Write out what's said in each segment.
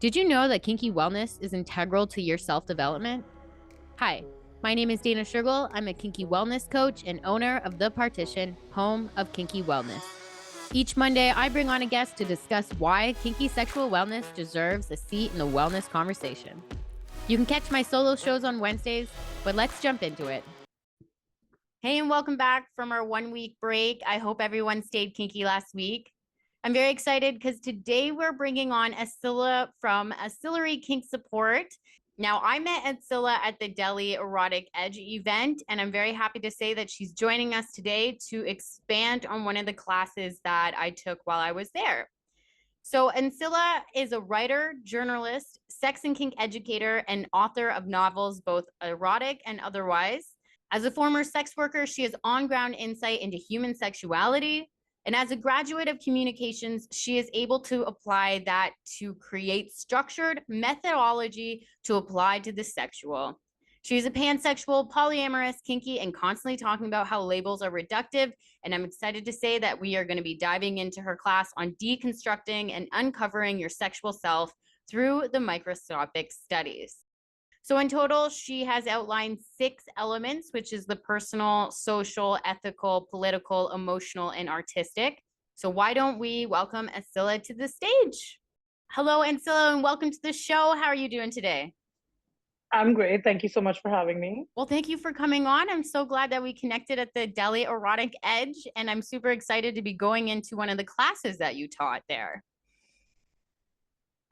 Did you know that kinky wellness is integral to your self-development? Hi, my name is Dana Shergill. I'm a kinky wellness coach and owner of The Partition, home of kinky wellness. Each Monday, I bring on a guest to discuss why kinky sexual wellness deserves a seat in the wellness conversation. You can catch my solo shows on Wednesdays, but let's jump into it. Hey, and welcome back from our 1 week break. I hope everyone stayed kinky last week. I'm very excited because today we're bringing on Ancilla from Ancillary Kink Support. Now, I met Ancilla at the Delhi Erotic Edge event, and I'm very happy to say that she's joining us today to expand on one of the classes that I took while I was there. So, Ancilla is a writer, journalist, sex and kink educator, and author of novels, both erotic and otherwise. As a former sex worker, she has on-ground insight into human sexuality. And as a graduate of communications, she is able to apply that to create structured methodology to apply to the sexual. She's a pansexual, polyamorous, kinky, and constantly talking about how labels are reductive. And I'm excited to say that we are going to be diving into her class on deconstructing and uncovering your sexual self through the microscopic studies. So in total, she has outlined 6 elements, which is the personal, social, ethical, political, emotional, and artistic. So why don't we welcome Ancilla to the stage? Hello, Ancilla, and welcome to the show. How are you doing today? I'm great. Thank you so much for having me. Well, thank you for coming on. I'm so glad that we connected at the Delhi Erotic Edge, and I'm super excited to be going into one of the classes that you taught there.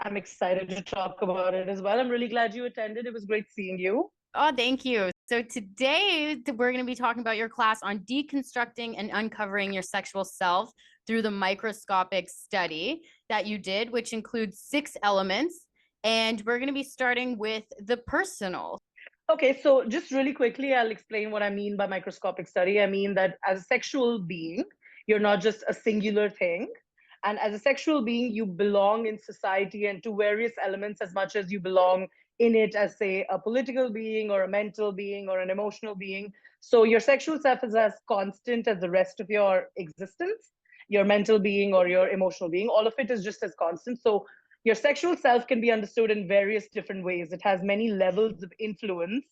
I'm excited to talk about it as well. I'm really glad you attended. It was great seeing you. Oh, thank you. So today we're going to be talking about your class on deconstructing and uncovering your sexual self through the microscopic study that you did, which includes 6 elements. And we're going to be starting with the personal. Okay, so just really quickly, I'll explain what I mean by microscopic study. I mean that as a sexual being, you're not just a singular thing. And as a sexual being, you belong in society and to various elements as much as you belong in it as, say, a political being or a mental being or an emotional being. So your sexual self is as constant as the rest of your existence, your mental being or your emotional being. All of it is just as constant. So your sexual self can be understood in various different ways. It has many levels of influence.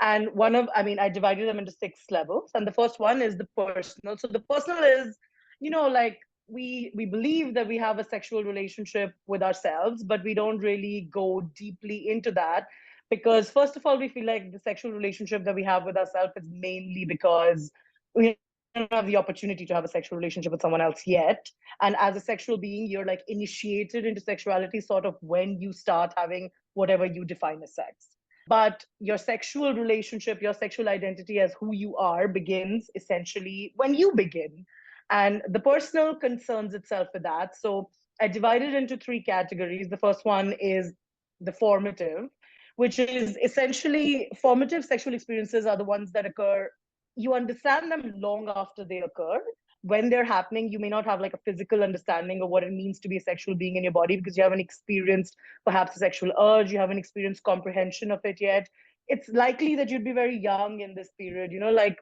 And I divided them into 6 levels. And the first one is the personal. So the personal is, like we believe that we have a sexual relationship with ourselves, but we don't really go deeply into that because, first of all, we feel like the sexual relationship that we have with ourselves is mainly because we don't have the opportunity to have a sexual relationship with someone else yet. And as a sexual being, you're like initiated into sexuality sort of when you start having whatever you define as sex. But your sexual relationship, your sexual identity as who you are begins essentially when you begin. And the personal concerns itself with that. So I divided into 3 categories. The first one is the formative, which is essentially formative sexual experiences are the ones that occur. You understand them long after they occur. When they're happening, you may not have like a physical understanding of what it means to be a sexual being in your body because you haven't experienced perhaps a sexual urge, you haven't experienced comprehension of it yet. It's likely that you'd be very young in this period. Like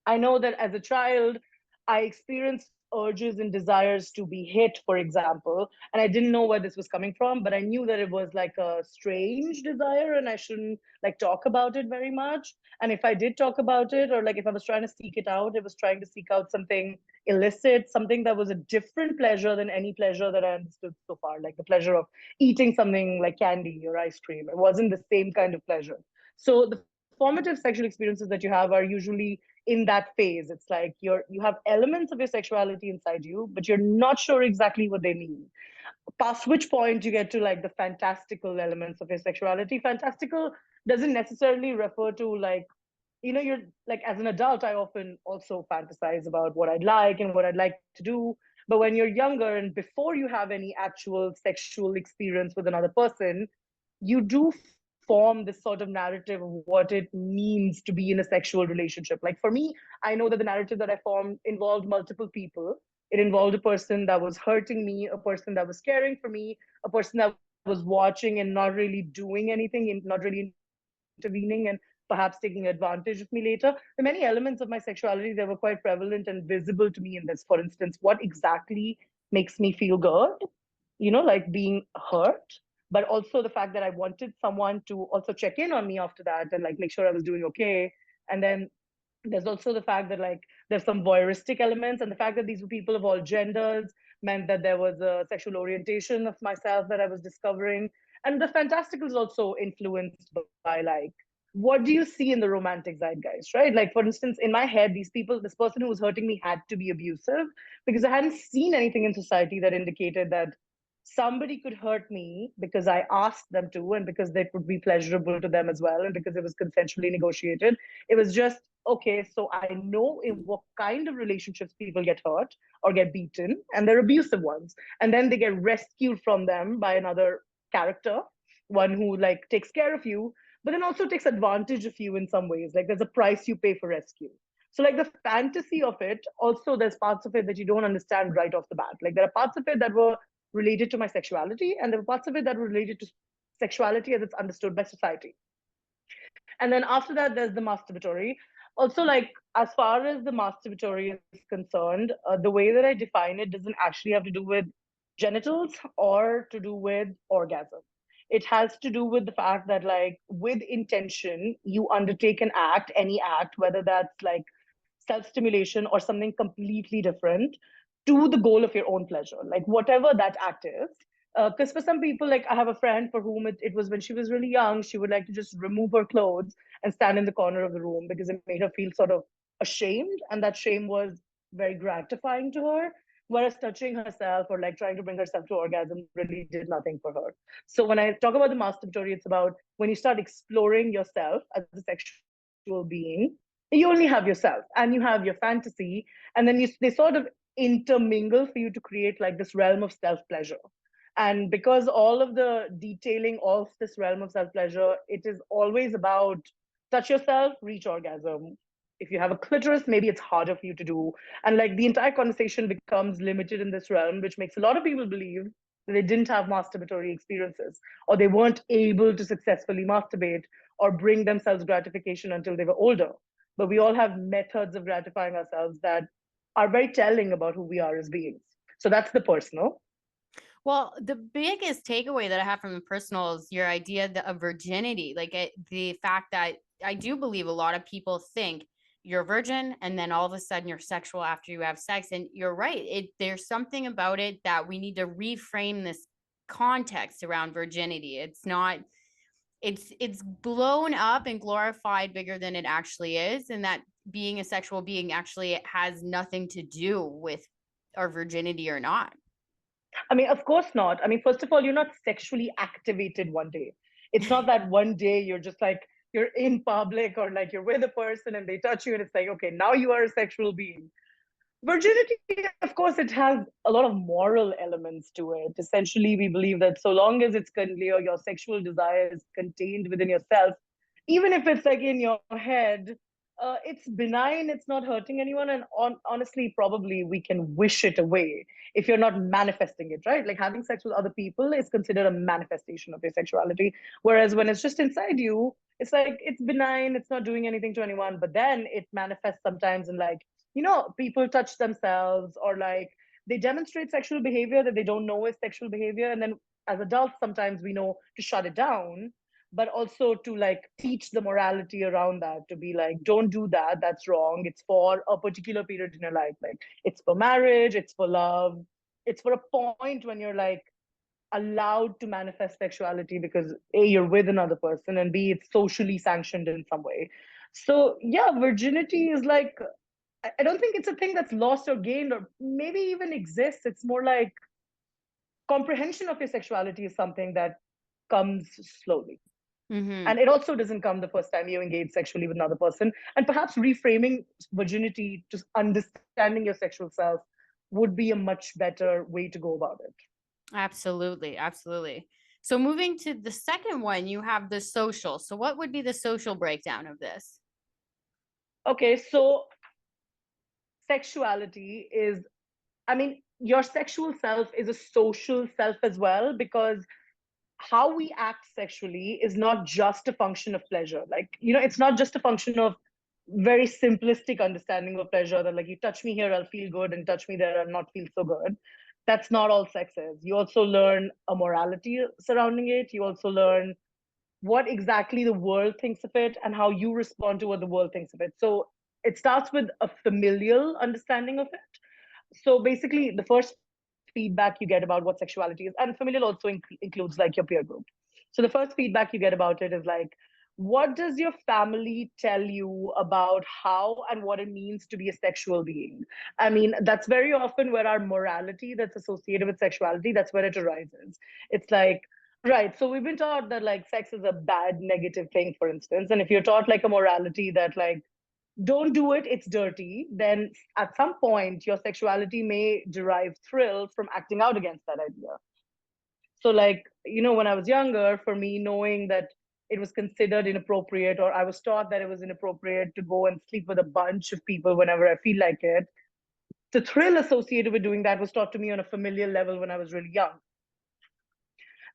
I know that as a child, I experienced urges and desires to be hit, for example, and I didn't know where this was coming from, but I knew that it was like a strange desire and I shouldn't like talk about it very much. And if I did talk about it, or like if I was trying to seek it out, it was trying to seek out something illicit, something that was a different pleasure than any pleasure that I understood so far, like the pleasure of eating something like candy or ice cream. It wasn't the same kind of pleasure. So the formative sexual experiences that you have are usually in that phase. It's like you have elements of your sexuality inside you, but you're not sure exactly what they mean. Past which point you get to like the fantastical elements of your sexuality. Fantastical doesn't necessarily refer to like, you're like, as an adult, I often also fantasize about what I'd like and what I'd like to do. But when you're younger and before you have any actual sexual experience with another person, you do form this sort of narrative of what it means to be in a sexual relationship. Like for me, I know that the narrative that I formed involved multiple people. It involved a person that was hurting me, a person that was caring for me, a person that was watching and not really doing anything, and not really intervening and perhaps taking advantage of me later. There are many elements of my sexuality that were quite prevalent and visible to me in this. For instance, what exactly makes me feel good? Like being hurt, but also the fact that I wanted someone to also check in on me after that and like make sure I was doing okay. And then there's also the fact that like there's some voyeuristic elements, and the fact that these were people of all genders meant that there was a sexual orientation of myself that I was discovering. And the fantastical is also influenced by like, what do you see in the romantic zeitgeist, right? Like, for instance, in my head, these people, this person who was hurting me had to be abusive, because I hadn't seen anything in society that indicated that somebody could hurt me because I asked them to, and because it would be pleasurable to them as well, and because it was consensually negotiated. It was just, okay, so I know in what kind of relationships people get hurt or get beaten, and they're abusive ones. And then they get rescued from them by another character, one who like takes care of you, but then also takes advantage of you in some ways. Like there's a price you pay for rescue. So like the fantasy of it, also there's parts of it that you don't understand right off the bat. Like there are parts of it that were related to my sexuality, and there were parts of it that were related to sexuality as it's understood by society. And then after that, there's the masturbatory. Also, like as far as the masturbatory is concerned, the way that I define it doesn't actually have to do with genitals or to do with orgasm. It has to do with the fact that, like, with intention, you undertake an act, any act, whether that's like self stimulation or something completely different, to the goal of your own pleasure, like whatever that act is. Because for some people, like I have a friend for whom it was when she was really young, she would like to just remove her clothes and stand in the corner of the room because it made her feel sort of ashamed. And that shame was very gratifying to her. Whereas touching herself or like trying to bring herself to orgasm really did nothing for her. So when I talk about the masturbatory, it's about when you start exploring yourself as a sexual being, you only have yourself and you have your fantasy, and then they sort of intermingle for you to create like this realm of self pleasure. And because all of the detailing of this realm of self pleasure, it is always about touch yourself, reach orgasm. If you have a clitoris, maybe it's harder for you to do. And like the entire conversation becomes limited in this realm, which makes a lot of people believe that they didn't have masturbatory experiences, or they weren't able to successfully masturbate or bring themselves gratification until they were older. But we all have methods of gratifying ourselves that are very telling about who we are as beings. So that's the personal. Well, the biggest takeaway that I have from the personal is your idea of virginity. Like the fact that I do believe a lot of people think you're a virgin and then all of a sudden you're sexual after you have sex. And you're right. There's something about it that we need to reframe this context around virginity. It's not, it's blown up and glorified bigger than it actually is. And that being a sexual being actually has nothing to do with our virginity or not. I mean, of course not. I mean, first of all, you're not sexually activated one day. It's not that one day you're just like, you're in public or like you're with a person and they touch you and it's like, okay, now you are a sexual being. Virginity, of course, it has a lot of moral elements to it. Essentially, we believe that so long as it's clear, your sexual desire is contained within yourself, even if it's like in your head, it's benign, it's not hurting anyone. And honestly, probably we can wish it away if you're not manifesting it, right? Like having sex with other people is considered a manifestation of your sexuality. Whereas when it's just inside you, it's like it's benign, it's not doing anything to anyone. But then it manifests sometimes in like, people touch themselves or like they demonstrate sexual behavior that they don't know is sexual behavior. And then as adults, sometimes we know to shut it down, but also to like teach the morality around that, to be like, don't do that, that's wrong, it's for a particular period in your life, like it's for marriage, it's for love, it's for a point when you're like allowed to manifest sexuality because A, you're with another person, and B, it's socially sanctioned in some way. So yeah, virginity is like, I don't think it's a thing that's lost or gained or maybe even exists. It's more like comprehension of your sexuality is something that comes slowly. Mm-hmm. And it also doesn't come the first time you engage sexually with another person. And perhaps reframing virginity, just understanding your sexual self, would be a much better way to go about it. Absolutely. Absolutely. So moving to the second one, you have the social. So what would be the social breakdown of this? Okay, so sexuality is, I mean, your sexual self is a social self as well, because how we act sexually is not just a function of pleasure. Like, it's not just a function of very simplistic understanding of pleasure that like you touch me here, I'll feel good, and touch me there, I'll not feel so good. that's not all sex is. You also learn a morality surrounding it. You also learn what exactly the world thinks of it and how you respond to what the world thinks of it. So it starts with a familial understanding of it. So basically, the first feedback you get about what sexuality is, and familial also includes like your peer group. So the first feedback you get about it is like, what does your family tell you about how and what it means to be a sexual being? I mean, that's very often where our morality that's associated with sexuality, that's where it arises. It's like, right, so we've been taught that like sex is a bad, negative thing, for instance. And if you're taught like a morality that like, don't do it, it's dirty, then at some point your sexuality may derive thrill from acting out against that idea. So, like, when I was younger, for me, knowing that it was considered inappropriate, or I was taught that it was inappropriate to go and sleep with a bunch of people whenever I feel like it, the thrill associated with doing that was taught to me on a familial level when I was really young.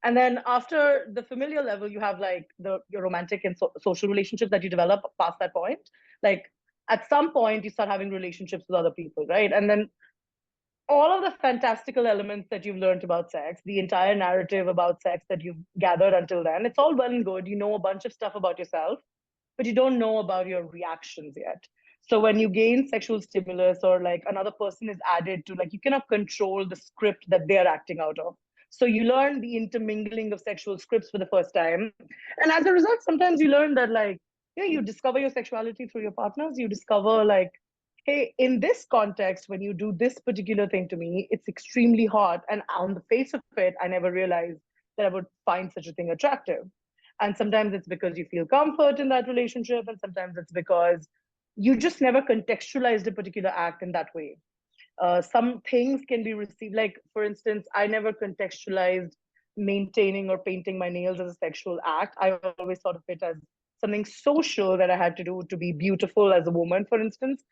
And then after the familial level, you have like your romantic and social relationships that you develop past that point. Like at some point, you start having relationships with other people, right? And then all of the fantastical elements that you've learned about sex, the entire narrative about sex that you've gathered until then, it's all well and good. You know a bunch of stuff about yourself, but you don't know about your reactions yet. So when you gain sexual stimulus or like another person is added to, like, you cannot control the script that they're acting out of. So you learn the intermingling of sexual scripts for the first time. And as a result, sometimes you learn that like, yeah, you discover your sexuality through your partners. You discover like, hey, in this context, when you do this particular thing to me, it's extremely hot. And on the face of it, I never realized that I would find such a thing attractive. And sometimes it's because you feel comfort in that relationship, and sometimes it's because you just never contextualized a particular act in that way. Some things can be received, like, for instance, I never contextualized maintaining or painting my nails as a sexual act. I always thought of it as something social that I had to do to be beautiful as a woman, for instance.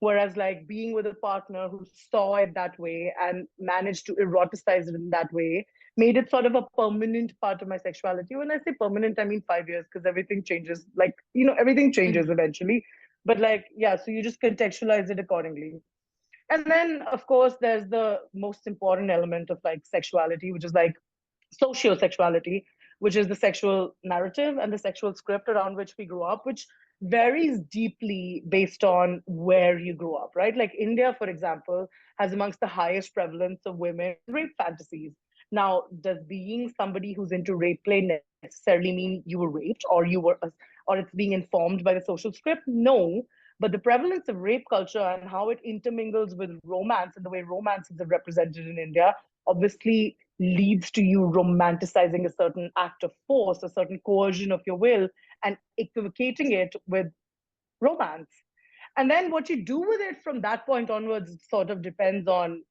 Whereas, like, being with a partner who saw it that way and managed to eroticize it in that way made it sort of a permanent part of my sexuality. When I say permanent, I mean 5 years, because everything changes. Like, everything changes eventually. But, like, yeah, so you just contextualize it accordingly. And then, of course, there's the most important element of like sexuality, which is like sociosexuality, which is the sexual narrative and the sexual script around which we grew up, which varies deeply based on where you grew up, right? Like India, for example, has amongst the highest prevalence of women rape fantasies. Now, does being somebody who's into rape play necessarily mean you were raped, or it's being informed by the social script? No, but the prevalence of rape culture and how it intermingles with romance and the way romances are represented in India obviously leads to you romanticizing a certain act of force, a certain coercion of your will, and equivocating it with romance. And then what you do with it from that point onwards sort of depends on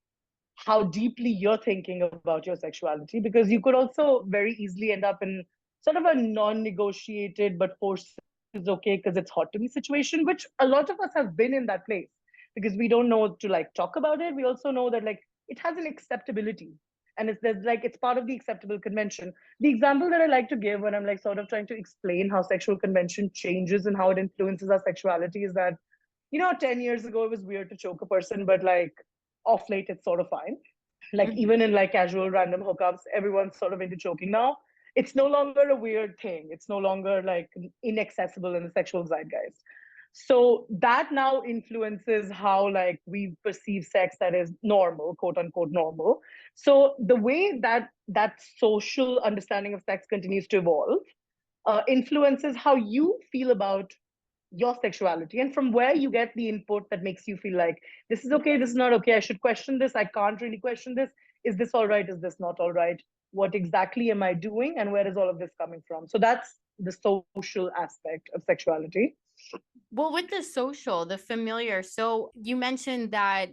how deeply you're thinking about your sexuality, because you could also very easily end up in sort of a non-negotiated but forced is okay because it's hot to me situation, which a lot of us have been in that place because we don't know to like talk about it. We also know that like it has an acceptability, and it's part of the acceptable convention. The example that I like to give when I'm like sort of trying to explain how sexual convention changes and how it influences our sexuality is that 10 years ago it was weird to choke a person, but like off late it's sort of fine. Like even in like casual random hookups, everyone's sort of into choking now. It's no longer a weird thing. It's no longer like inaccessible in the sexual zeitgeist. So that now influences how like we perceive sex that is normal, quote unquote normal. So the way that social understanding of sex continues to evolve influences how you feel about your sexuality, and from where you get the input that makes you feel like this is okay, this is not okay, I should question this, I can't really question this, is this all right, is this not all right, what exactly am I doing, and where is all of this coming from? So that's the social aspect of sexuality. Well, with the social, the familiar, so you mentioned that,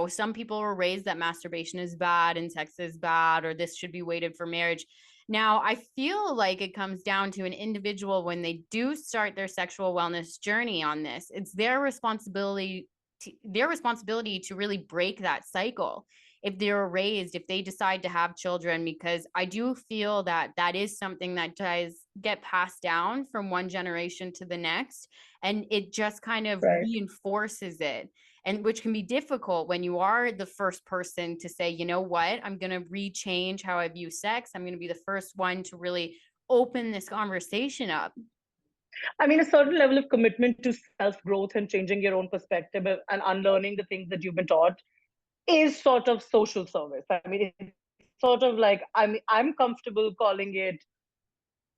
some people were raised that masturbation is bad and sex is bad, or this should be waited for marriage. Now, I feel like it comes down to an individual when they do start their sexual wellness journey on this. It's their responsibility to really break that cycle. If they're raised, if they decide to have children, because I do feel that that is something that does get passed down from one generation to the next, and it just kind of Right. reinforces it. and which can be difficult when you are the first person to say, you know what, I'm going to rechange how I view sex. I'm going to be the first one to really open this conversation up. I mean, a certain level of commitment to self growth and changing your own perspective and unlearning the things that you've been taught is sort of social service. I mean, it's sort of like, I'm comfortable calling it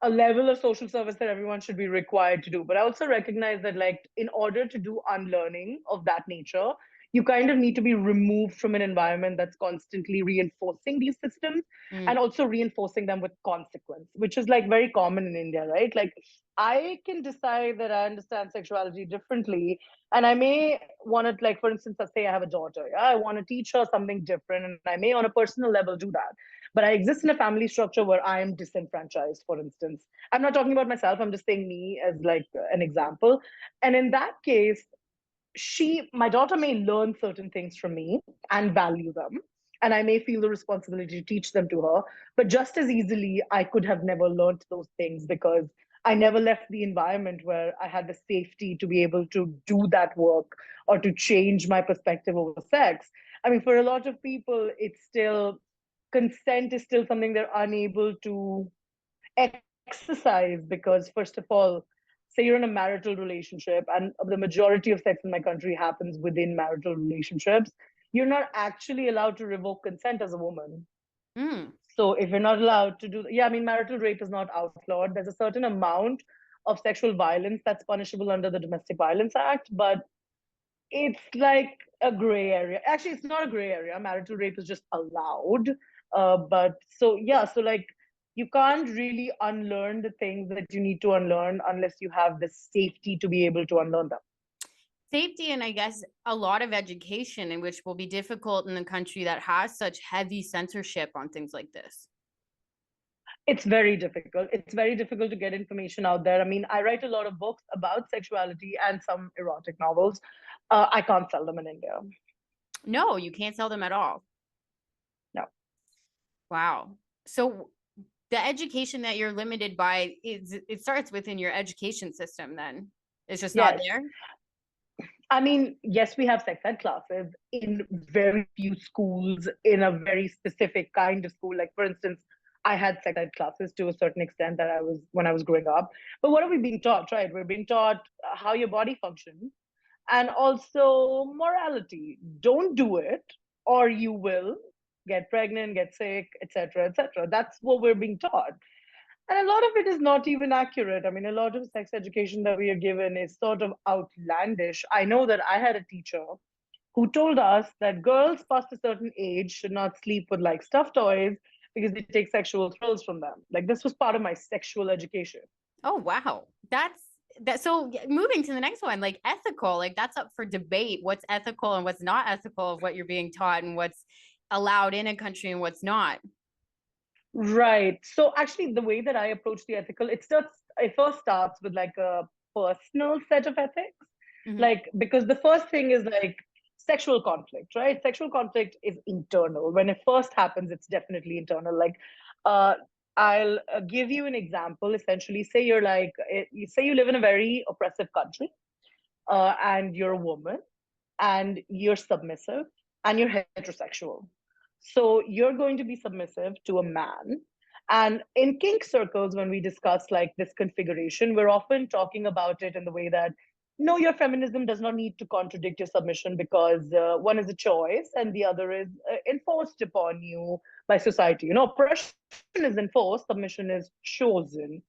a level of social service that everyone should be required to do. But I also recognize that, like, in order to do unlearning of that nature, you kind of need to be removed from an environment that's constantly reinforcing these systems and also reinforcing them with consequence, which is like very common in India, right? Like, I can decide that I understand sexuality differently, and I may want to, like, for instance, let's say I have a daughter, yeah, I want to teach her something different, and I may, on a personal level, do that. But I exist in a family structure where I am disenfranchised, for instance. I'm not talking about myself, I'm just saying me as like an example. And in that case, my daughter may learn certain things from me and value them. And I may feel the responsibility to teach them to her. But just as easily, I could have never learned those things because I never left the environment where I had the safety to be able to do that work or to change my perspective over sex. I mean, for a lot of people, it's still, consent is still something they're unable to exercise because, first of all, say you're in a marital relationship, and the majority of sex in my country happens within marital relationships, you're not actually allowed to revoke consent as a woman. So if you're not allowed to do, yeah, I mean, marital rape is not outlawed. There's a certain amount of sexual violence that's punishable under the Domestic Violence Act, but it's like a gray area. Actually, it's not a gray area. Marital rape is just allowed. But so, yeah, so like, you can't really unlearn the things that you need to unlearn unless you have the safety to be able to unlearn them. Safety, and I guess a lot of education, in which will be difficult in a country that has such heavy censorship on things like this. It's very difficult. It's very difficult to get information out there. I mean, I write a lot of books about sexuality and some erotic novels. I can't sell them in India. No, you can't sell them at all. No. Wow. So the education that you're limited by, it starts within your education system then. It's just not there? I mean, yes, we have sex ed classes in very few schools, in a very specific kind of school. Like, for instance, I had sex ed classes to a certain extent that I was when I was growing up. But what are we being taught, right? We're being taught how your body functions and also morality. Don't do it, or you will get pregnant, get sick, etc., etc. That's what we're being taught. And a lot of it is not even accurate. I mean, a lot of sex education that we are given is sort of outlandish. I know that I had a teacher who told us that girls past a certain age should not sleep with like stuffed toys because they take sexual thrills from them. Like, this was part of my sexual education. Oh, wow. That's that. So moving to the next one, like ethical, like that's up for debate. What's ethical and what's not ethical of what you're being taught and what's allowed in a country and what's not. Right. So actually, the way that I approach the ethical, it first starts with like a personal set of ethics. Like, because the first thing is like sexual conflict, right? Sexual conflict is internal. When it first happens, it's definitely internal. Like, uh, I'll give you an example. Essentially, say you're like, say you live in a very oppressive country, and you're a woman, and you're submissive, and you're heterosexual. So you're going to be submissive to a man. And in kink circles, when we discuss like this configuration, we're often talking about it in the way that, no, your feminism does not need to contradict your submission because one is a choice and the other is enforced upon you by society. You know, oppression is enforced, submission is chosen.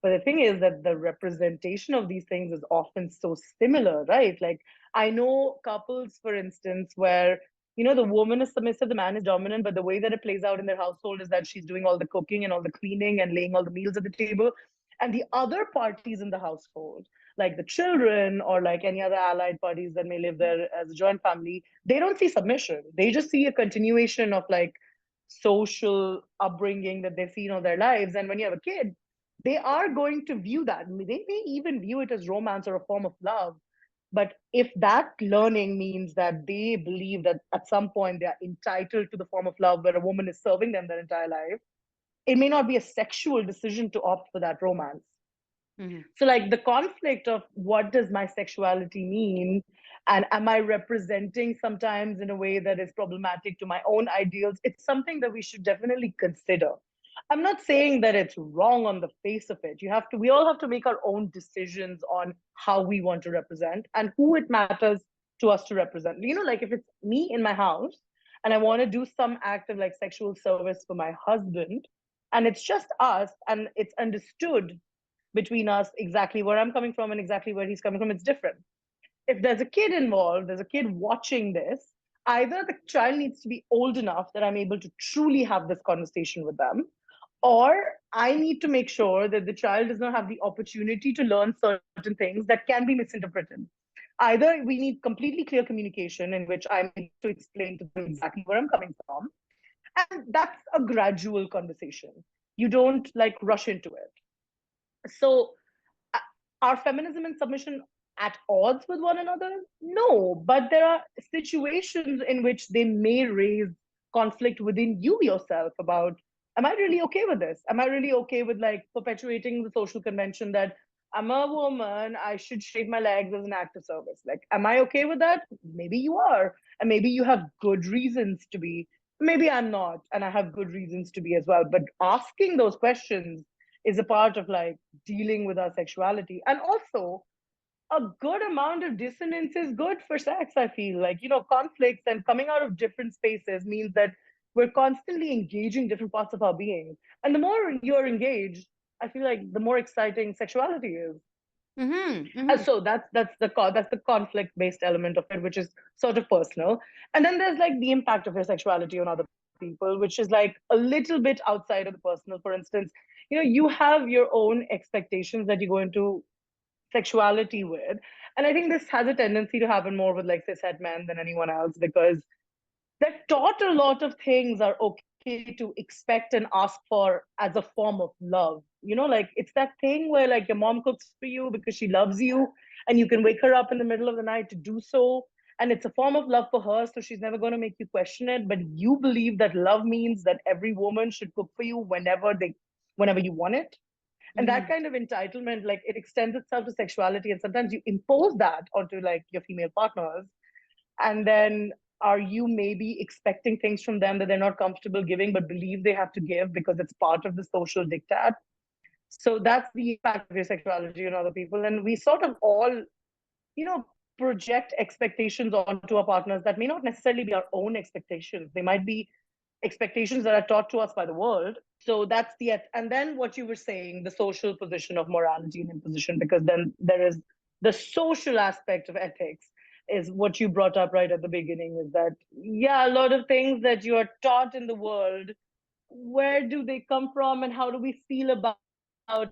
But the thing is that the representation of these things is often so similar, right? Like, I know couples, for instance, where, you know, the woman is submissive, the man is dominant, but the way that it plays out in their household is that she's doing all the cooking and all the cleaning and laying all the meals at the table. And the other parties in the household, like the children or like any other allied parties that may live there as a joint family, they don't see submission. They just see a continuation of like social upbringing that they've seen all their lives. And when you have a kid, they are going to view that. They may even view it as romance or a form of love. But if that learning means that they believe that at some point they are entitled to the form of love where a woman is serving them their entire life, it may not be a sexual decision to opt for that romance. So, like, the conflict of what does my sexuality mean And am I representing sometimes in a way that is problematic to my own ideals? It's something that we should definitely consider. I'm not saying that it's wrong on the face of it. We all have to make our own decisions on how we want to represent and who it matters to us to represent. Like if it's me in my house and I want to do some act of like sexual service for my husband, and it's just us and it's understood between us exactly where I'm coming from and exactly where he's coming from, it's different. If there's a kid involved, there's a kid watching this, either the child needs to be old enough that I'm able to truly have this conversation with them, or I need to make sure that the child does not have the opportunity to learn certain things that can be misinterpreted. Either we need completely clear communication in which I'm able to explain to them exactly where I'm coming from, and that's a gradual conversation. You don't like rush into it. So are feminism and submission at odds with one another? No, but there are situations in which they may raise conflict within you yourself about, am I really okay with this? Am I really okay with like perpetuating the social convention that I'm a woman, I should shave my legs as an act of service? Like, am I okay with that? Maybe you are, and maybe you have good reasons to be. Maybe I'm not, and I have good reasons to be as well. But asking those questions is a part of like dealing with our sexuality. And also, a good amount of dissonance is good for sex, I feel. Like, conflicts and coming out of different spaces means that we're constantly engaging different parts of our being. And the more you're engaged, I feel like the more exciting sexuality is. And so that's the conflict based element of it, which is sort of personal. And then there's like the impact of your sexuality on other people, which is like a little bit outside of the personal. For instance, you have your own expectations that you go into sexuality with. And I think this has a tendency to happen more with like cishet men than anyone else, because they're taught a lot of things are okay to expect and ask for as a form of love. Like it's that thing where like your mom cooks for you because she loves you, and you can wake her up in the middle of the night to do so. And it's a form of love for her, so she's never going to make you question it. But you believe that love means that every woman should cook for you whenever you want it. And that kind of entitlement, like it extends itself to sexuality. And sometimes you impose that onto like your female partners. And then are you maybe expecting things from them that they're not comfortable giving, but believe they have to give because it's part of the social diktat? So that's the impact of your sexuality on other people. And we sort of all, you know, project expectations onto our partners that may not necessarily be our own expectations. They might be expectations that are taught to us by the world. So that's and then what you were saying, the social position of morality and imposition, because then there is the social aspect of ethics, is what you brought up right at the beginning, is that, yeah, a lot of things that you are taught in the world, where do they come from and how do we feel about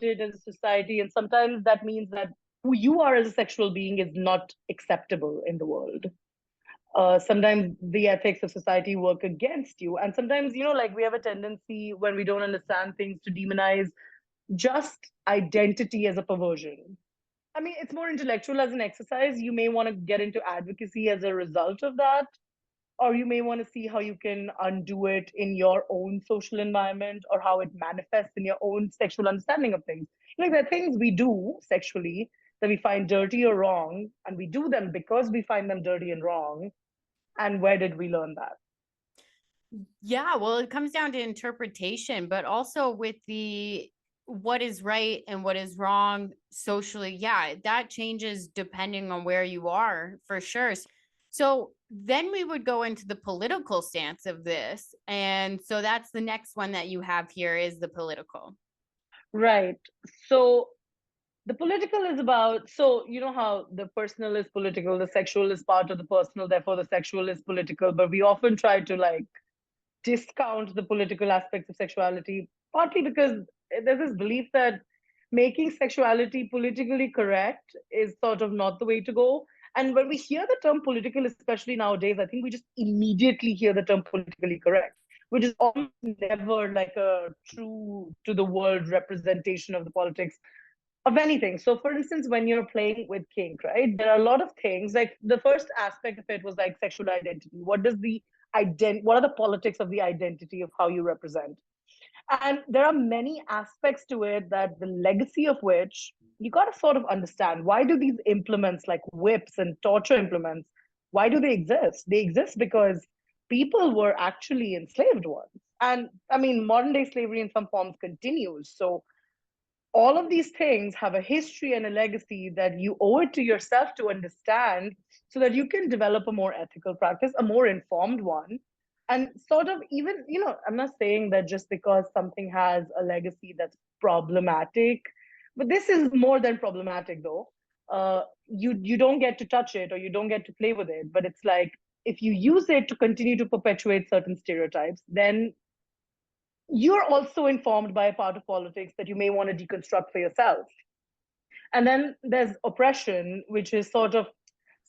it as a society? And sometimes that means that who you are as a sexual being is not acceptable in the world. Sometimes the ethics of society work against you. And sometimes, like we have a tendency when we don't understand things to demonize just identity as a perversion. I mean, it's more intellectual as an exercise. You may want to get into advocacy as a result of that, or you may want to see how you can undo it in your own social environment or how it manifests in your own sexual understanding of things. Like there are things we do sexually that we find dirty or wrong, and we do them because we find them dirty and wrong. And where did we learn that? Yeah, well, it comes down to interpretation, but also with what is right and what is wrong socially. Yeah, that changes depending on where you are, for sure. So then we would go into the political stance of this. And so that's the next one that you have here, is the political. Right. So the political is about, so you know how the personal is political, the sexual is part of the personal, therefore the sexual is political. But we often try to like discount the political aspects of sexuality, partly because there's this belief that making sexuality politically correct is sort of not the way to go. And when we hear the term political, especially nowadays, I think we just immediately hear the term politically correct, which is almost never like a true to the world representation of the politics of anything. So, for instance, when you're playing with kink, right, there are a lot of things. Like the first aspect of it was like sexual identity. What are the politics of the identity of how you represent? And there are many aspects to it that the legacy of which you got to sort of understand, why do these implements like whips and torture implements, why do they exist? They exist because people were actually enslaved once. And I mean, modern day slavery in some forms continues. So all of these things have a history and a legacy that you owe it to yourself to understand, so that you can develop a more ethical practice, a more informed one. And sort of, even, I'm not saying that just because something has a legacy that's problematic, but this is more than problematic though. You don't get to touch it, or you don't get to play with it, but it's like, if you use it to continue to perpetuate certain stereotypes, then you're also informed by a part of politics that you may want to deconstruct for yourself. And then there's oppression, which is sort of,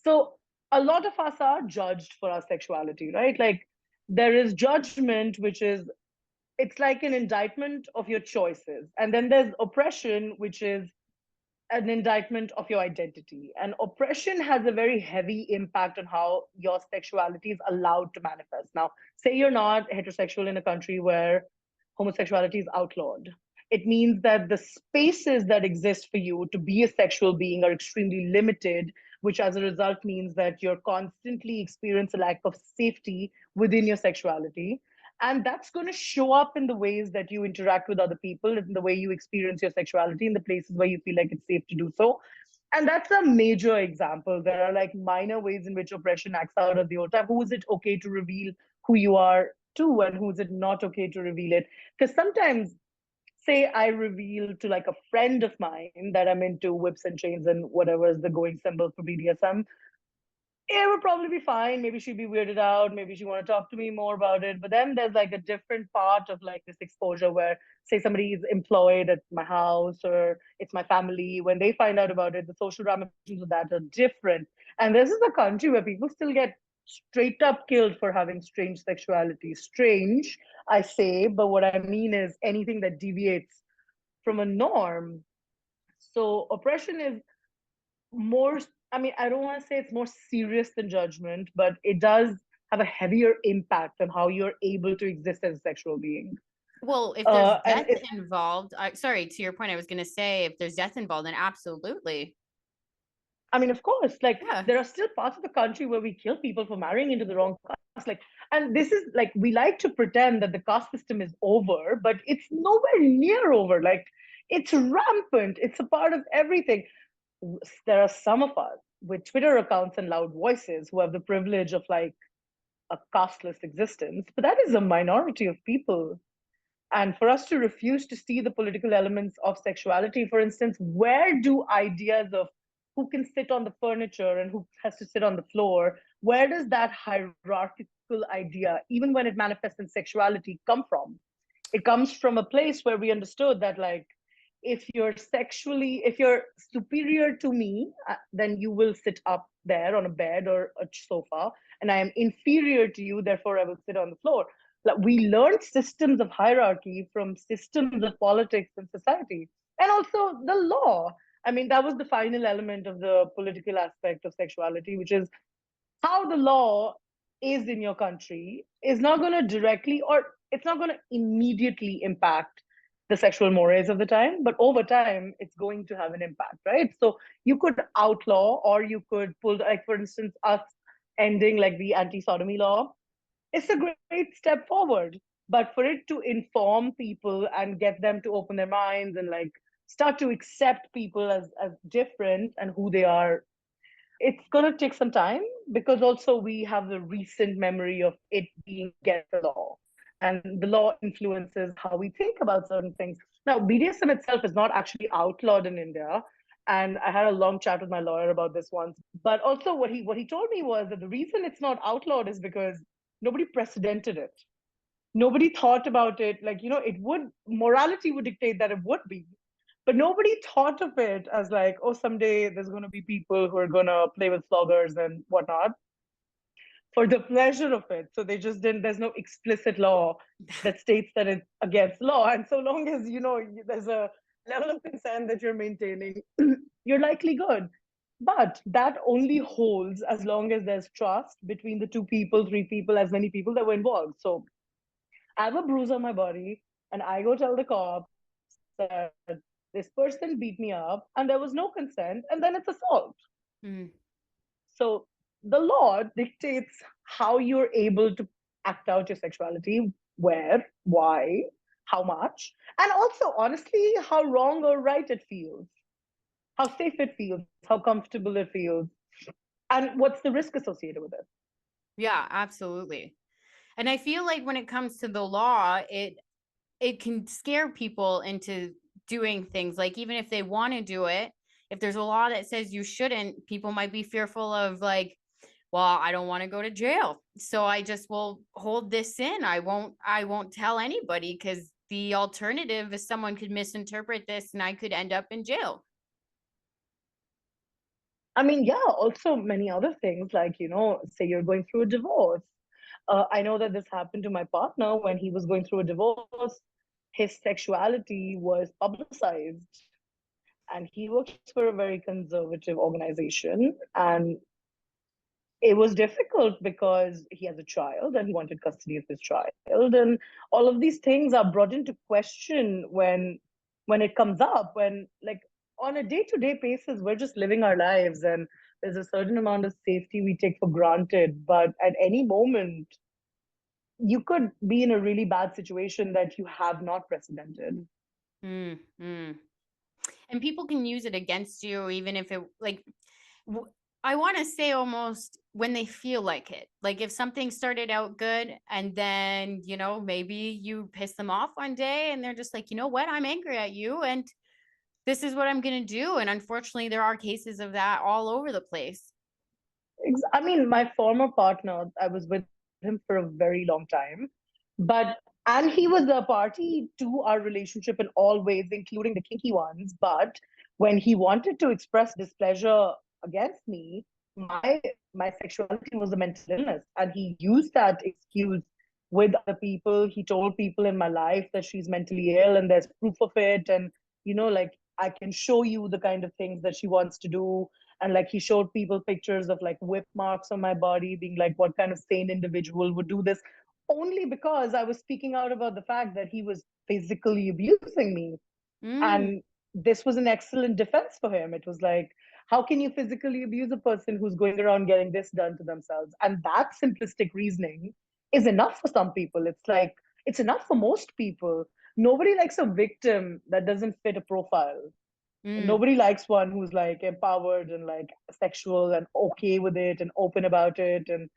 so a lot of us are judged for our sexuality, right? Like, there is judgment, which is, it's like an indictment of your choices. And then there's oppression, which is an indictment of your identity. And oppression has a very heavy impact on how your sexuality is allowed to manifest. Now, say you're not heterosexual in a country where homosexuality is outlawed. It means that the spaces that exist for you to be a sexual being are extremely limited, which as a result means that you're constantly experience a lack of safety within your sexuality. And that's going to show up in the ways that you interact with other people, in the way you experience your sexuality, in the places where you feel like it's safe to do so. And that's a major example. There are like minor ways in which oppression acts out of the old time. Who is it okay to reveal who you are to, and who is it not okay to reveal it? Because sometimes, say I reveal to like a friend of mine that I'm into whips and chains and whatever is the going symbol for BDSM, it would probably be fine. Maybe she'd be weirded out. Maybe she want to talk to me more about it. But then there's like a different part of like this exposure where, say, somebody is employed at my house or it's my family. When they find out about it, the social ramifications of that are different. And this is a country where people still get straight up killed for having strange sexuality. Strange, I say, but what I mean is anything that deviates from a norm. So oppression is more, I mean, I don't want to say it's more serious than judgment, but it does have a heavier impact on how you're able to exist as a sexual being. Well, if there's And death involved, sorry, to your point, I was going to say, if there's death involved, then absolutely. I mean, of course, like, Yeah. there are still parts of the country where we kill people for marrying into the wrong caste. Like, and this is like, we like to pretend that the caste system is over, but it's nowhere near over. Like, it's rampant. It's a part of everything. There are some of us with Twitter accounts and loud voices who have the privilege of like a casteless existence, but that is a minority of people. And for us to refuse to see the political elements of sexuality, for instance, where do ideas of who can sit on the furniture and who has to sit on the floor, where does that hierarchical idea, even when it manifests in sexuality, come from? It comes from a place where we understood that, like, if you're superior to me, then you will sit up there on a bed or a sofa, and I am inferior to you, therefore I will sit on the floor. Like, we learned systems of hierarchy from systems of politics and society, and also the law. I mean, that was the final element of the political aspect of sexuality, which is how the law is in your country is not going to directly, or it's not going to immediately impact the sexual mores of the time, but over time it's going to have an impact, right? So you could outlaw, or you could pull, like, for instance, us ending like the anti-sodomy law. It's a great step forward, but for it to inform people and get them to open their minds and like start to accept people as different and who they are, it's going to take some time, because also we have the recent memory of it being against the law, and the law influences how we think about certain things. Now, BDSM itself is not actually outlawed in India, and I had a long chat with my lawyer about this once. But also, what he told me was that the reason it's not outlawed is because nobody precedented it. Nobody thought about it, like, it would, morality would dictate that it would be, but nobody thought of it as like, oh, someday there's going to be people who are going to play with floggers and whatnot for the pleasure of it. So they just didn't, there's no explicit law that states that it's against law. And so long as, there's a level of consent that you're maintaining, you're likely good. But that only holds as long as there's trust between the two people, three people, as many people that were involved. So I have a bruise on my body and I go tell the cops that this person beat me up and there was no consent, and then it's assault. Mm. So the law dictates how you're able to act out your sexuality, where, why, how much, and also, honestly, how wrong or right it feels, how safe it feels, how comfortable it feels, and what's the risk associated with it. Yeah, absolutely. And I feel like when it comes to the law, it can scare people into doing things. Like, even if they want to do it, if there's a law that says you shouldn't, people might be fearful of, like, well, I don't want to go to jail, so I just will hold this in. I won't tell anybody, because the alternative is someone could misinterpret this and I could end up in jail. I mean, yeah, also many other things, like, say you're going through a divorce. I know that this happened to my partner when he was going through a divorce. His sexuality was publicized, and he works for a very conservative organization. And it was difficult because he has a child and he wanted custody of his child. And all of these things are brought into question when it comes up, when, like, on a day-to-day basis, we're just living our lives, and there's a certain amount of safety we take for granted. But at any moment, you could be in a really bad situation that you have not precedented. Mm, mm. And people can use it against you, even if it, like, I want to say, almost when they feel like it. Like, if something started out good and then, maybe you piss them off one day and they're just like, you know what, I'm angry at you and this is what I'm going to do. And unfortunately, there are cases of that all over the place. I mean, my former partner, I was with him for a very long time, but and he was a party to our relationship in all ways, including the kinky ones. But when he wanted to express displeasure against me, my my sexuality was a mental illness, and he used that excuse with other people. He told people in my life that she's mentally ill, and there's proof of it, and like, I can show you the kind of things that she wants to do. And, like, he showed people pictures of, like, whip marks on my body, being like, what kind of sane individual would do this? Only because I was speaking out about the fact that he was physically abusing me. Mm, And this was an excellent defense for him. It was like, how can you physically abuse a person who's going around getting this done to themselves? And that simplistic reasoning is enough for some people. It's like, it's enough for most people. Nobody likes a victim that doesn't fit a profile. mm. Nobody likes one who's, like, empowered and, like, sexual and okay with it and open about it. And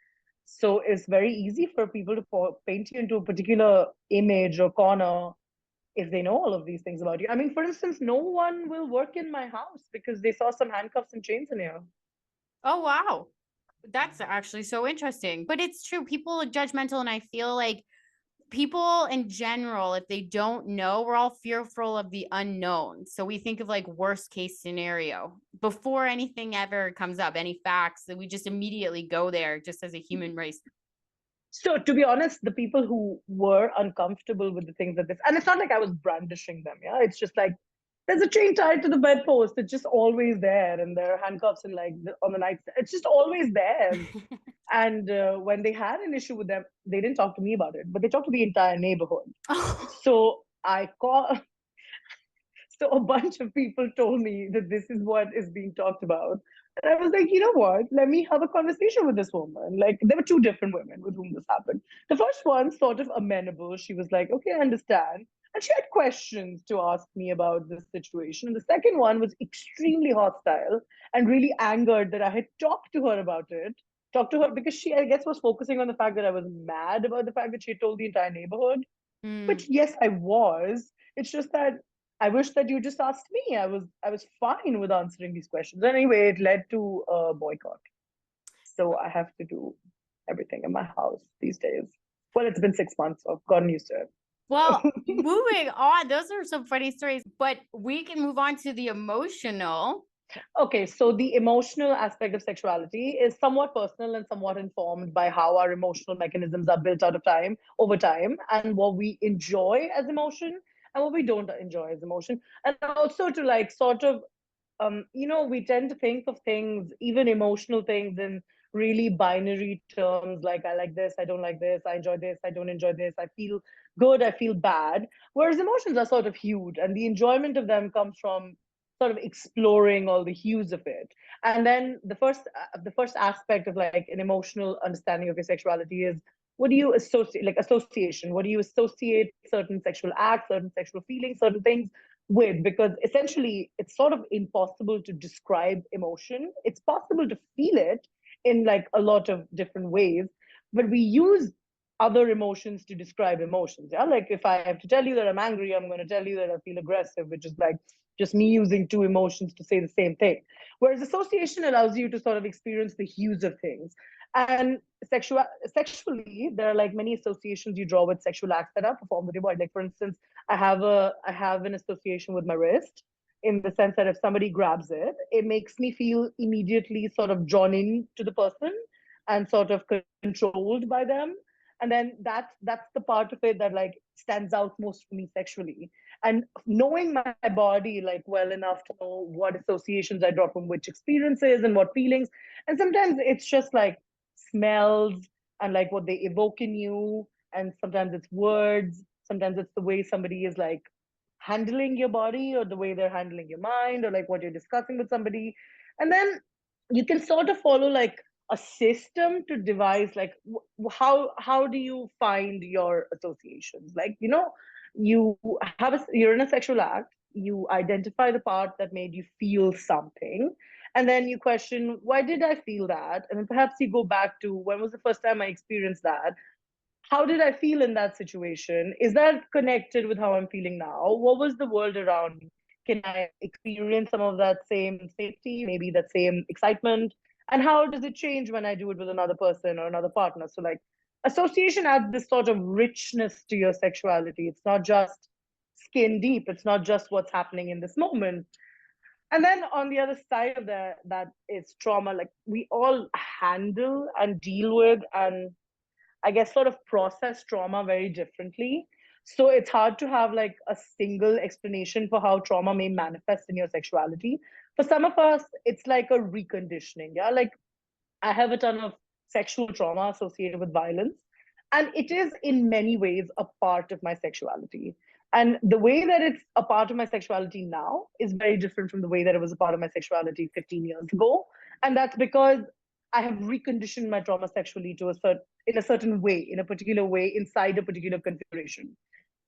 so it's very easy for people to paint you into a particular image or corner if they know all of these things about you. I mean, for instance, no one will work in my house because they saw some handcuffs and chains in here. Oh, wow. That's actually so interesting. But it's true. People are judgmental. And I feel like people in general, if they don't know, we're all fearful of the unknown. So we think of, like, worst case scenario before anything ever comes up, any facts, that we just immediately go there, just as a human race. So, to be honest, the people who were uncomfortable with the things that this, and it's not like I was brandishing them, yeah, it's just like, there's a chain tied to the bedpost. It's just always there, and there are handcuffs and, like, on the night. It's just always there. And when they had an issue with them, they didn't talk to me about it, but they talked to the entire neighborhood. So I call. So a bunch of people told me that this is what is being talked about. And I was like, you know what? Let me have a conversation with this woman. Like, there were two different women with whom this happened. The first one, sort of amenable. She was like, okay, I understand. And she had questions to ask me about this situation. And the second one was extremely hostile and really angered that I had talked to her about it. Talked to her because she, I guess, was focusing on the fact that I was mad about the fact that she had told the entire neighborhood. Mm. Which, yes, I was. It's just that I wish that you just asked me. I was fine with answering these questions. Anyway, it led to a boycott. So I have to do everything in my house these days. Well, it's been 6 months. So I've gotten used to it. Well, moving on, those are some funny stories, but we can move on to the emotional. Okay, so the emotional aspect of sexuality is somewhat personal and somewhat informed by how our emotional mechanisms are built out of time over time, and what we enjoy as emotion and what we don't enjoy as emotion. And also to, like, sort of we tend to think of things, even emotional things, in really binary terms, like, I like this, I don't like this, I enjoy this, I don't enjoy this, I feel good, I feel bad. Whereas emotions are sort of hued, and the enjoyment of them comes from sort of exploring all the hues of it. And then the first aspect of like an emotional understanding of your sexuality is, what do you associate, like association, what do you associate certain sexual acts, certain sexual feelings, certain things with? Because essentially it's sort of impossible to describe emotion. It's possible to feel it in like a lot of different ways, but we use other emotions to describe emotions. Yeah, like if I have to tell you that I'm angry, I'm going to tell you that I feel aggressive, which is like just me using two emotions to say the same thing. Whereas association allows you to sort of experience the hues of things. And sexually, there are like many associations you draw with sexual acts that are performed with your body. Like for instance, I have an association with my wrist, in the sense that if somebody grabs it, it makes me feel immediately sort of drawn in to the person and sort of controlled by them. And then that's the part of it that like stands out most for me sexually. And knowing my body like well enough to know what associations I draw from which experiences and what feelings. And sometimes it's just like smells and like what they evoke in you, and sometimes it's words, sometimes it's the way somebody is like handling your body, or the way they're handling your mind, or like what you're discussing with somebody. And then you can sort of follow like a system to devise like how do you find your associations. Like, you you're in a sexual act, you identify the part that made you feel something, and then you question, why did I feel that? And then perhaps you go back to, when was the first time I experienced that? How did I feel in that situation? Is that connected with how I'm feeling now? What was the world around me? Can I experience some of that same safety, maybe that same excitement? And how does it change when I do it with another person or another partner? So, like, association adds this sort of richness to your sexuality. It's not just skin deep, it's not just what's happening in this moment. And then on the other side of that is trauma. Like, we all handle and deal with and I guess sort of process trauma very differently. So it's hard to have like a single explanation for how trauma may manifest in your sexuality. For some of us, it's like a reconditioning. Yeah. Like I have a ton of sexual trauma associated with violence, and it is in many ways a part of my sexuality. And the way that it's a part of my sexuality now is very different from the way that it was a part of my sexuality 15 years ago. And that's because I have reconditioned my trauma sexually to in a certain way, in a particular way, inside a particular configuration.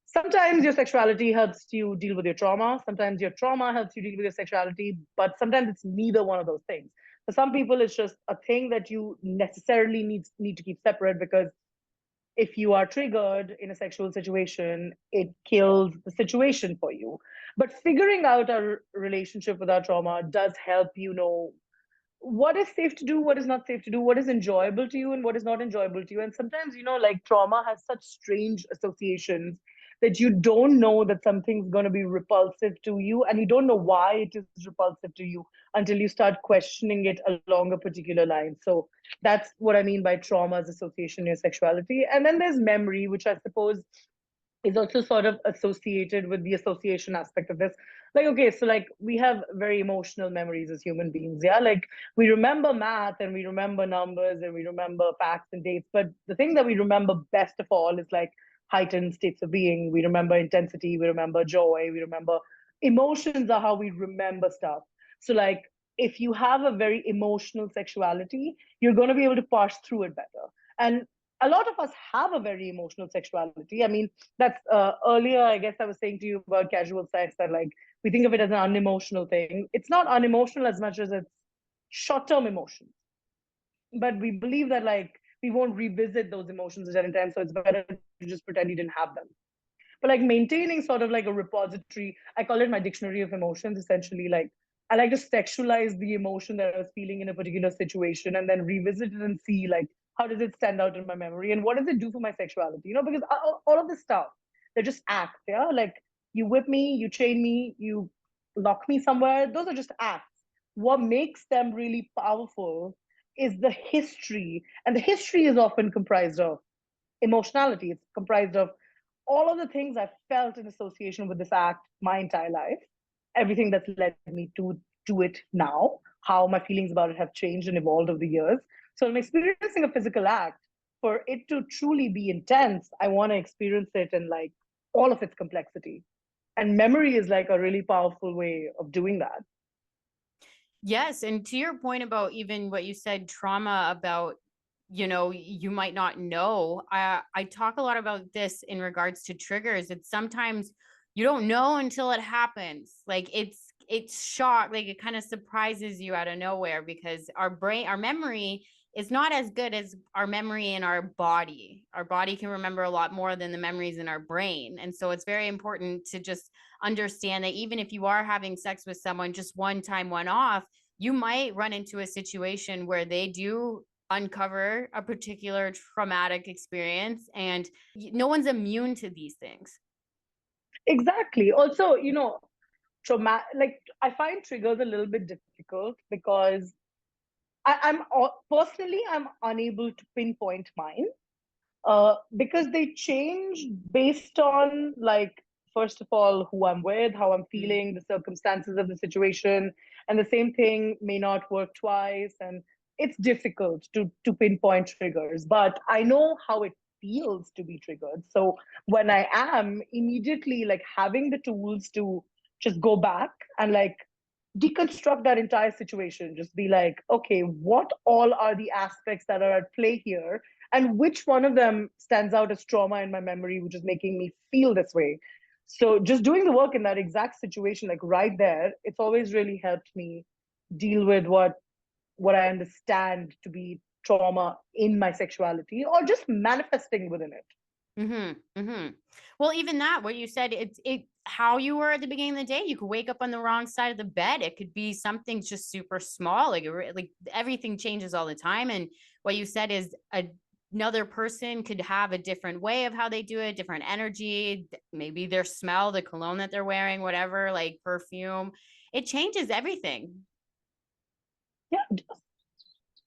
Sometimes your sexuality helps you deal with your trauma. Sometimes your trauma helps you deal with your sexuality, but sometimes it's neither one of those things. For some people, it's just a thing that you necessarily need to keep separate, because if you are triggered in a sexual situation, it kills the situation for you. But figuring out our relationship with our trauma does help you know what is safe to do, what is not safe to do, what is enjoyable to you, and what is not enjoyable to you. And sometimes, like trauma has such strange associations that you don't know that something's going to be repulsive to you, and you don't know why it is repulsive to you until you start questioning it along a particular line. So that's what I mean by trauma's association in your sexuality. And then there's memory, which I suppose is also sort of associated with the association aspect of this. Like, okay, so like we have very emotional memories as human beings. Yeah. Like we remember math and we remember numbers and we remember facts and dates. But the thing that we remember best of all is like heightened states of being. We remember intensity, we remember joy, we remember emotions are how we remember stuff. So, like, if you have a very emotional sexuality, you're going to be able to parse through it better. And a lot of us have a very emotional sexuality. I mean, that's earlier, I guess I was saying to you about casual sex, that like we think of it as an unemotional thing. It's not unemotional as much as it's short term emotions. But we believe that like we won't revisit those emotions at any time. So it's better to just pretend you didn't have them. But like maintaining sort of like a repository, I call it my dictionary of emotions. Essentially, like I like to sexualize the emotion that I was feeling in a particular situation and then revisit it and see like how does it stand out in my memory and what does it do for my sexuality. Because all of this stuff, they're just acts. Yeah, like you whip me, you chain me, you lock me somewhere, those are just acts. What makes them really powerful is the history, and the history is often comprised of emotionality. It's comprised of all of the things I've felt in association with this act my entire life, everything that's led me to it now, how my feelings about it have changed and evolved over the years. So I'm experiencing a physical act. for it to truly be intense, I want to experience it in like all of its complexity. And memory is like a really powerful way of doing that. Yes. And to your point about even what you said, trauma about, you might not know. I talk a lot about this in regards to triggers. It's sometimes you don't know until it happens. Like it's shock, like it kind of surprises you out of nowhere because our memory is not as good as our memory in our body. Our body can remember a lot more than the memories in our brain. And so it's very important to just understand that even if you are having sex with someone just one time, one off, you might run into a situation where they do uncover a particular traumatic experience, and no one's immune to these things. Exactly. Also, trauma, like I find triggers a little bit difficult because personally, I'm unable to pinpoint mine because they change based on, like, first of all, who I'm with, how I'm feeling, the circumstances of the situation, and the same thing may not work twice, and it's difficult to pinpoint triggers. But I know how it feels to be triggered. So when I am immediately like having the tools to just go back and like deconstruct that entire situation, just be like, okay, what all are the aspects that are at play here, and which one of them stands out as trauma in my memory, which is making me feel this way. So just doing the work in that exact situation, like right there, it's always really helped me deal with what I understand to be trauma in my sexuality, or just manifesting within it. Well, even that, what you said, it how you were at the beginning of the day. You could wake up on the wrong side of the bed. It could be something just super small, like everything changes all the time. And what you said is another person could have a different way of how they do it, different energy, maybe their smell, the cologne that they're wearing, whatever, like perfume. It changes everything. Yeah.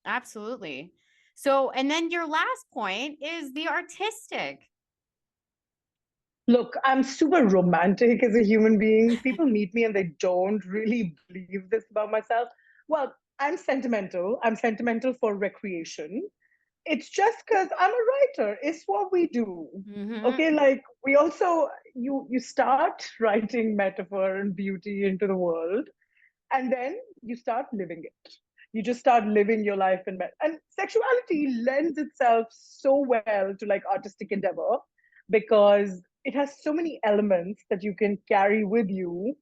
Absolutely. So, and then your last point is the artistic. Look, I'm super romantic as a human being. People meet me and they don't really believe this about myself. Well, I'm sentimental. I'm sentimental for recreation. It's just because I'm a writer. It's what we do. Mm-hmm. Okay, like we also you start writing metaphor and beauty into the world, and then you start living it. You just start living your life and sexuality lends itself so well to like artistic endeavor because it has so many elements that you can carry with you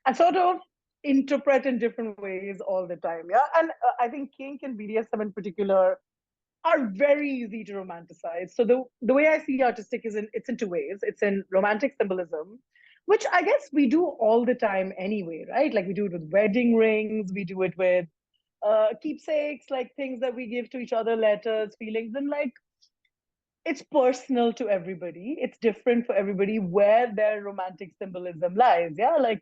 and sort of interpret in different ways all the time. Yeah, and I think kink and BDSM in particular are very easy to romanticize. So the way I see artistic is it's in two ways. It's in romantic symbolism, which I guess we do all the time anyway, right? Like we do it with wedding rings, we do it with keepsakes, like things that we give to each other, letters, feelings, and like it's personal to everybody. It's different for everybody where their romantic symbolism lies. Yeah, like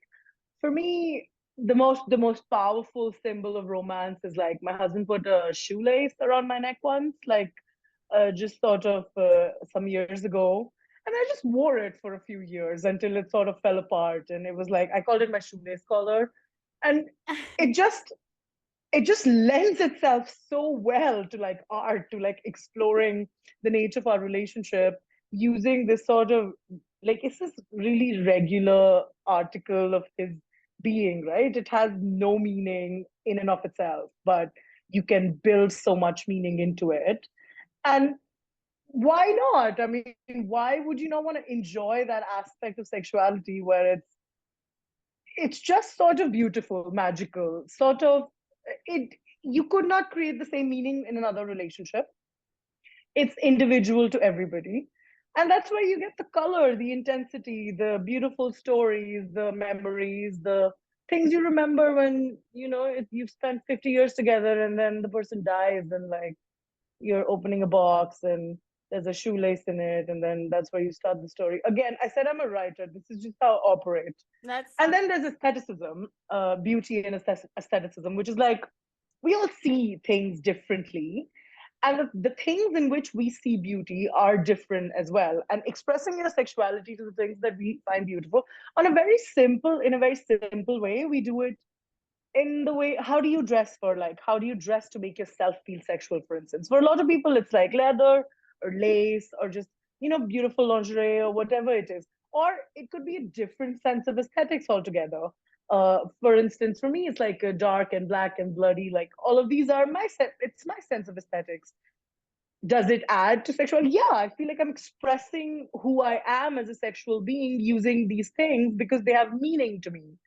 for me, the most powerful symbol of romance is like my husband put a shoelace around my neck once, like just sort of some years ago. And I just wore it for a few years until it sort of fell apart. And it was like I called it my shoelace collar. And it just it just lends itself so well to like art, to like exploring the nature of our relationship using this sort of like it's this really regular article of his being, right? It has no meaning in and of itself, but you can build so much meaning into it. And why not? I mean, why would you not want to enjoy that aspect of sexuality where it's just sort of beautiful, magical, sort of it you could not create the same meaning in another relationship. It's individual to everybody. And that's where you get the color, the intensity, the beautiful stories, the memories, the things you remember when, you've spent 50 years together and then the person dies and like you're opening a box and there's a shoelace in it and then that's where you start the story. Again, I said I'm a writer. This is just how I operate. That's And then there's aestheticism, beauty and aestheticism, which is like we all see things differently. And the things in which we see beauty are different as well. And expressing your sexuality to the things that we find beautiful in a very simple way, we do it in the way, how do you dress for like, how do you dress to make yourself feel sexual, for instance? For a lot of people, it's like leather. or lace or just, beautiful lingerie or whatever it is. Or it could be a different sense of aesthetics altogether. For instance, for me, it's like a dark and black and bloody. Like all of these are it's my sense of aesthetics. Does it add to sexuality? Yeah, I feel like I'm expressing who I am as a sexual being using these things because they have meaning to me.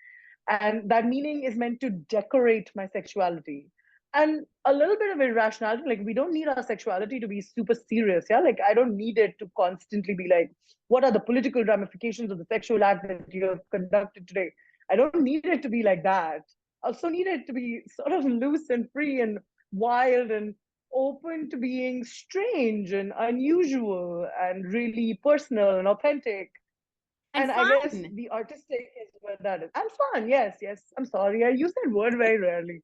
And that meaning is meant to decorate my sexuality. And a little bit of irrationality, like we don't need our sexuality to be super serious. Yeah. Like I don't need it to constantly be like, what are the political ramifications of the sexual act that you have conducted today? I don't need it to be like that. I also need it to be sort of loose and free and wild and open to being strange and unusual and really personal and authentic. And And I guess fun. the artistic is where that is. And fun, yes, yes. I'm sorry, I use that word very rarely.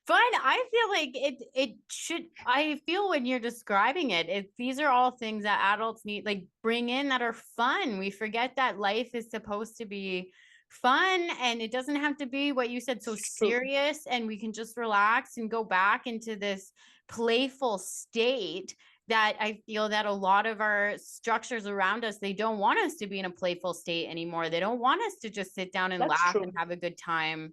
Fun. I feel like it should, I feel when you're describing it, these are all things that adults need, like bring in, that are fun. We forget that life is supposed to be fun, and it doesn't have to be what you said, so True. serious, and we can just relax and go back into this playful state that I feel that a lot of our structures around us, they don't want us to be in a playful state anymore. They don't want us to just sit down and That's laugh and true. have a good time.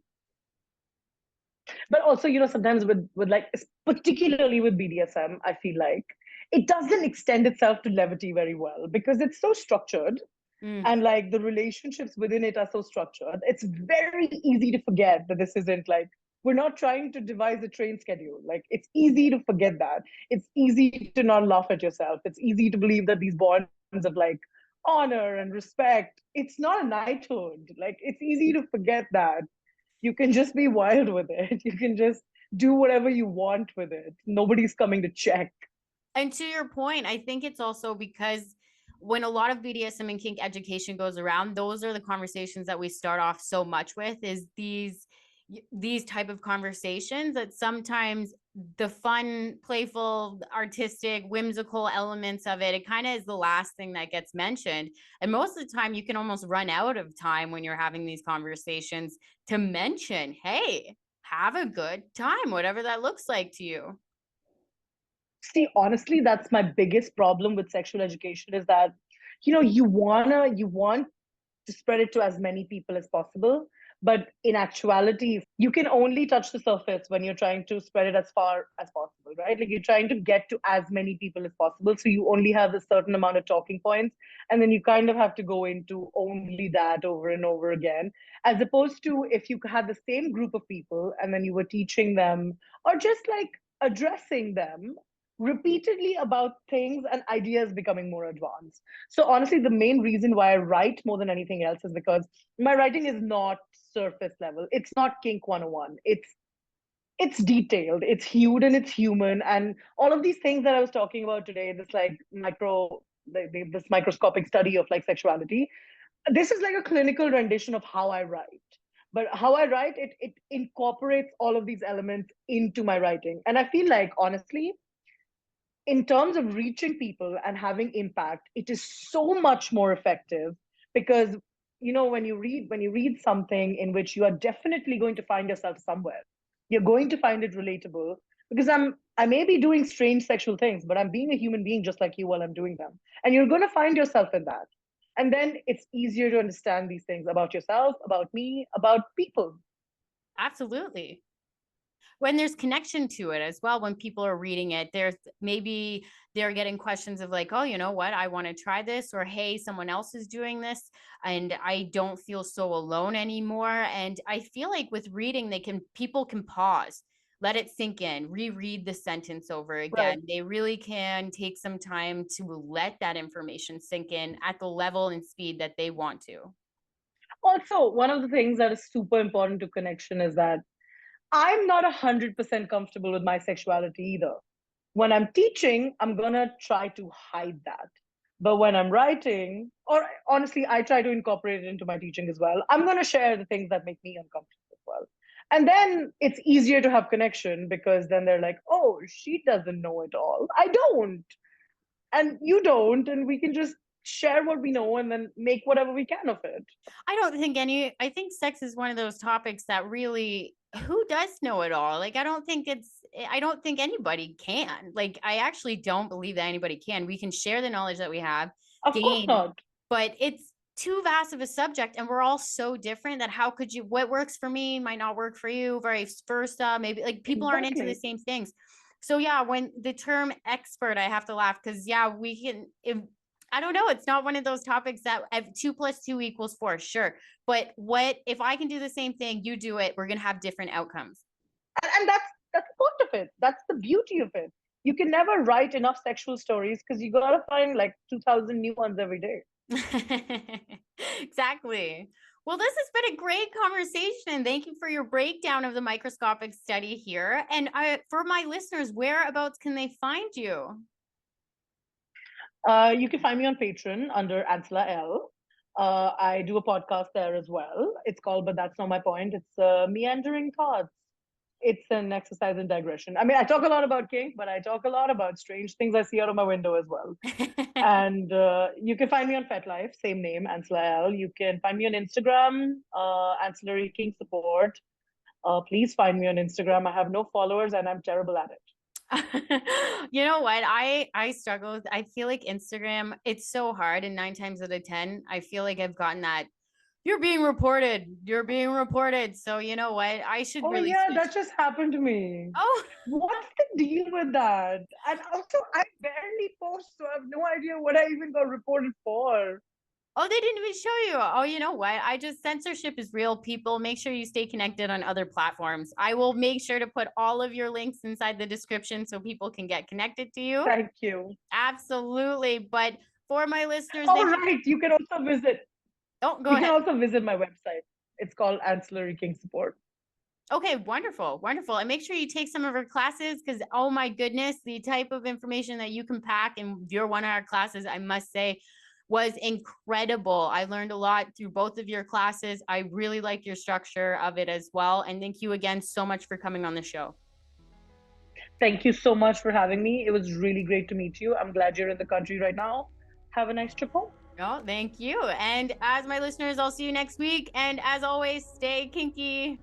But also, sometimes with like particularly with BDSM, I feel like it doesn't extend itself to levity very well because it's so structured Mm. and like the relationships within it are so structured. It's very easy to forget that this isn't like we're not trying to devise a train schedule. Like it's easy to forget that. It's easy to not laugh at yourself. It's easy to believe that these bonds of like honor and respect, it's not a knighthood. Like it's easy to forget that. You can just be wild with it. You can just do whatever you want with it. Nobody's coming to check. And to your point, I think it's also because when a lot of BDSM and kink education goes around, those are the conversations that we start off so much with, is these type of conversations, that sometimes the fun, playful, artistic, whimsical elements of it kind of is the last thing that gets mentioned. And most of the time you can almost run out of time when you're having these conversations to mention, hey, have a good time, whatever that looks like to you. See, honestly, that's my biggest problem with sexual education is that, you want to spread it to as many people as possible. But in actuality, you can only touch the surface when you're trying to spread it as far as possible, right? Like you're trying to get to as many people as possible. So you only have a certain amount of talking points. And then you kind of have to go into only that over and over again, as opposed to if you had the same group of people and then you were teaching them or just like addressing them repeatedly about things and ideas becoming more advanced. So honestly, the main reason why I write more than anything else is because my writing is not surface level. It's not kink 101. It's detailed, it's hued, and it's human. And all of these things that I was talking about today, this like this microscopic study of like sexuality, this is like a clinical rendition of how I write. But how I write, it incorporates all of these elements into my writing. And I feel like honestly, in terms of reaching people and having impact, it is so much more effective because when you read something in which you are definitely going to find yourself somewhere, you're going to find it relatable because I may be doing strange sexual things, but I'm being a human being just like you while I'm doing them. And you're going to find yourself in that. And then it's easier to understand these things about yourself, about me, about people. Absolutely. When there's connection to it as well, when people are reading it, there's maybe they're getting questions of like, oh, you know what, I want to try this, or hey, someone else is doing this and I don't feel so alone anymore. And I feel like with reading, people can pause, let it sink in, reread the sentence over Right. again. They really can take some time to let that information sink in at the level and speed that they want to. Also, one of the things that is super important to connection is that I'm not 100% comfortable with my sexuality either. When I'm teaching, I'm going to try to hide that. But when I'm writing, or honestly, I try to incorporate it into my teaching as well, I'm going to share the things that make me uncomfortable as well. And then it's easier to have connection because then they're like, oh, she doesn't know it all. I don't. And you don't. And we can just share what we know and then make whatever we can of it. I think sex is one of those topics that really who does know it all? Like, I don't think anybody can. Like, I actually don't believe that anybody can. We can share the knowledge that we have, Of course gain, not. but it's too vast of a subject, and we're all so different that how could you, what works for me might not work for you, vice versa. Maybe like people aren't into the Exactly. same things. So yeah, when the term expert, I have to laugh because yeah, we can, if, I don't know, it's not one of those topics that 2 + 2 = 4, sure. But what if I can do the same thing, you do it, we're gonna have different outcomes. And that's the point of it. That's the beauty of it. You can never write enough sexual stories because you gotta find like 2,000 new ones every day. Exactly. Well, this has been a great conversation. Thank you for your breakdown of the microscopic study here. And for my listeners, whereabouts can they find you? You can find me on Patreon under Ancilla L. I do a podcast there as well. It's called But That's Not My Point. It's Meandering Thoughts. It's an exercise in digression. I mean, I talk a lot about kink, but I talk a lot about strange things I see out of my window as well. And you can find me on FetLife, same name, Ancilla L. You can find me on Instagram, Ancillary Kink Support. Please find me on Instagram. I have no followers and I'm terrible at it. You know what? I struggle with, I feel like Instagram, it's so hard, and 9 times out of 10, I feel like I've gotten that you're being reported. You're being reported. So you know what? I should Oh really yeah, switch. that just happened to me. Oh, What's the deal with that? And also, I barely post, so I have no idea what I even got reported for. oh, they didn't even show you. Oh, you know what? I just, censorship is real, people. Make sure you stay connected on other platforms. I will make sure to put all of your links inside the description so people can get connected to you. Thank you. Absolutely. But for my listeners, All right, you can also visit. oh, go You can ahead. also visit my website. It's called Ancillary King Support. Okay, wonderful, wonderful. And make sure you take some of our classes because, oh my goodness, the type of information that you can pack in your one of our classes, I must say, was incredible. I learned a lot through both of your classes. I really like your structure of it as well. And thank you again so much for coming on the show. Thank you so much for having me. It was really great to meet you. I'm glad you're in the country right now. Have a nice trip home. Oh, thank you. And as my listeners, I'll see you next week. And as always, stay kinky.